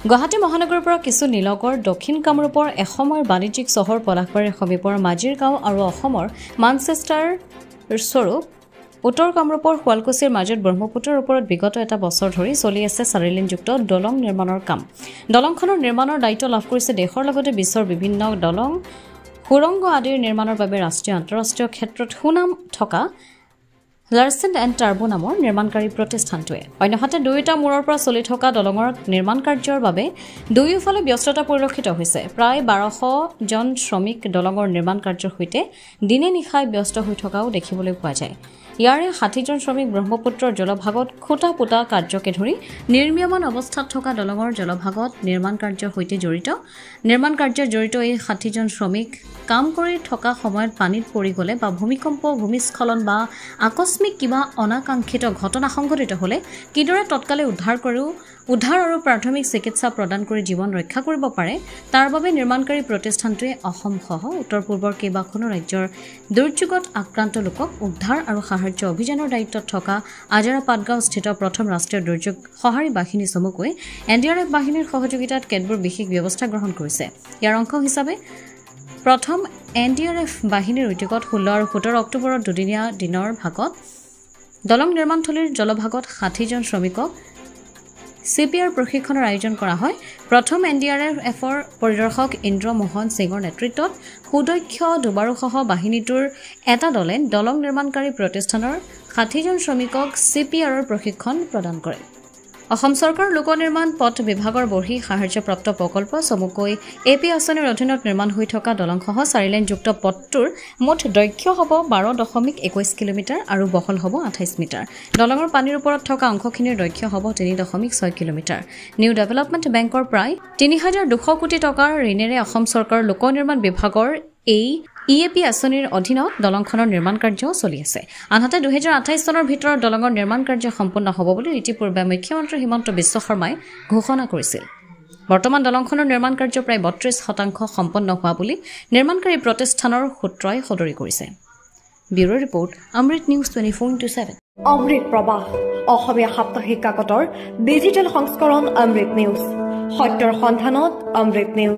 গুৱাহাটী মহানগৰৰ পৰা কিছু নিলগৰ দক্ষিণ কামৰূপৰ এসময়ৰ বাণিজ্যিক চহৰ পলাশবাৰীৰ সমীপৰ মাজিৰ গাঁও আৰু অসমৰ মানচেষ্টাৰ স্বৰূপ উত্তৰ কামৰূপৰ শুৱালকুছিৰ মাজত ব্ৰহ্মপুত্ৰৰ ওপৰত বিগত এটা বছৰ ধৰি চলি আছে 4 লেনযুক্ত দলং নিৰ্মাণৰ কাম। দলংখনৰ নিৰ্মাণৰ দায়িত্ব লাভ কৰিছে দেশৰ লগতে বিশ্বৰ বিভিন্ন দলং সুৰংগ আদিৰ নিৰ্মাণৰ বাবে ৰাষ্ট্ৰীয় আন্তঃৰাষ্ট্ৰীয় ক্ষেত্ৰত সুনাম থকা লাৰ্চেন এণ্ড টাৰ্বো নামৰ নিৰ্মাণকাৰী প্ৰতিষ্ঠানটোৱে। অন্যহাতে দুয়োটা মূৰৰ পৰা চলি থকা দলঙৰ নিৰ্মাণ কাৰ্যৰ বাবে দুয়োফালে ব্যস্ততা পৰিলক্ষিত হৈছে। প্ৰায় 1200 জন শ্ৰমিক দলঙৰ নিৰ্মাণ কাৰ্যৰ সৈতে দিনে নিশাই ব্যস্ত হৈ থকাও দেখিবলৈ পোৱা যায়। ইয়াৰে 60 জন শ্ৰমিক ব্ৰহ্মপুত্ৰৰ জলভাগত খুঁটা পোতা কাৰ্যকে ধৰি নিৰ্মীয়মান অৱস্থাত থকা দলঙৰ জলভাগত নিৰ্মাণ কাৰ্যৰ সৈতে জড়িত। নিৰ্মাণ কাৰ্যত জড়িত এই 60 জন শ্ৰমিক কাম কৰি থকা সময়ত পানীত পৰি গ'লে বা ভূমিকম্প, ভূমিস্খলন বা আকস্মিক কিবা অনাকাংক্ষিত ঘটনা সংঘটিত হ'লে কিদৰে তৎকালে উদ্ধাৰ আৰু প্ৰাথমিক চিকিৎসা প্ৰদান কৰি জীৱন ৰক্ষা কৰিব পাৰে তাৰ বাবে নিৰ্মাণকাৰী প্ৰতিষ্ঠানটোৱে অসমসহ উত্তৰ-পূৰ্বৰ কেইবাখনো ৰাজ্যৰ দুৰ্যোগত আক্ৰান্ত লোকক উদ্ধাৰ আৰু সাহায্য অভিযানৰ দায়িত্বত থকা আজাৰা পাটগাঁওস্থিত প্ৰথম ৰাষ্ট্ৰীয় দুৰ্যোগ সঁহাৰি বাহিনী চমুকৈ NDRF বাহিনীৰ সহযোগিতাত কেতবোৰ বিশেষ ব্যৱস্থা গ্ৰহণ কৰিছে। ইয়াৰ অংশ হিচাপে প্ৰথম NDRF বাহিনীৰ উদ্যোগত 16 আৰু 17 অক্টোবৰত দুদিনীয়া দিনৰ ভাগত দলং নিৰ্মাণথলীৰ জলভাগত 60 জন শ্ৰমিকক CPR প্ৰশিক্ষণৰ আয়োজন কৰা হয়। প্ৰথম NDRFৰ পৰিদৰ্শক ইন্দ্ৰ মোহন সিঙৰ নেতৃত্বত সুদক্ষ দুবাৰুসহ বাহিনীটোৰ এটা দলে দলং নিৰ্মাণকাৰী প্ৰতিষ্ঠানৰ 60 জন শ্ৰমিকক CPRৰ প্ৰশিক্ষণ প্ৰদান কৰে। অসম চৰকাৰ লোক নিৰ্মাণ পথ বিভাগৰ বৰ্হি সাহায্যপ্ৰাপ্ত প্ৰকল্প চমুকৈ AP আঁচনিৰ অধীনত নিৰ্মাণ হৈ থকা দলংসহ 4 লেনযুক্ত পথটোৰ মুঠ দৈৰ্ঘ্য হ'ব 12.21 কিলোমিটাৰ আৰু বহল হ'ব 28 মিটাৰ। দলঙৰ পানীৰ ওপৰত থকা অংশখিনিৰ দৈৰ্ঘ্য হ'ব 3.6 কিলোমিটাৰ। নিউ ডেভেলপমেণ্ট বেংকৰ প্ৰায় 3200 কোটি টকাৰ ঋণেৰে অসম চৰকাৰ লোক নিৰ্মাণ বিভাগৰ এই EAP আঁচনিৰ অধীনত দলংখনৰ নিৰ্মাণ কাৰ্য চলি আছে। আনহাতে 2028 চনৰ ভিতৰত দলঙৰ নিৰ্মাণ কাৰ্য সম্পূৰ্ণ হ'ব বুলি ইতিপূৰ্বে মুখ্যমন্ত্ৰী হিমন্ত বিশ্ব শৰ্মাই ঘোষণা কৰিছিল। বৰ্তমান দলংখনৰ নিৰ্মাণ কাৰ্য প্ৰায় 32% সম্পন্ন হোৱা বুলি নিৰ্মাণকাৰী প্ৰতিষ্ঠানৰ সূত্ৰই সদৰি কৰিছে। ব্যুৰো ৰিপৰ্ট, অমৃত নিউজ 24/7। অমৃত প্ৰবাহ অসমীয়া সাপ্তাহিক কাকতৰ ডিজিটেল সংস্কৰণ অমৃত নিউজ, সত্যৰ সন্ধানত অমৃত নিউজ।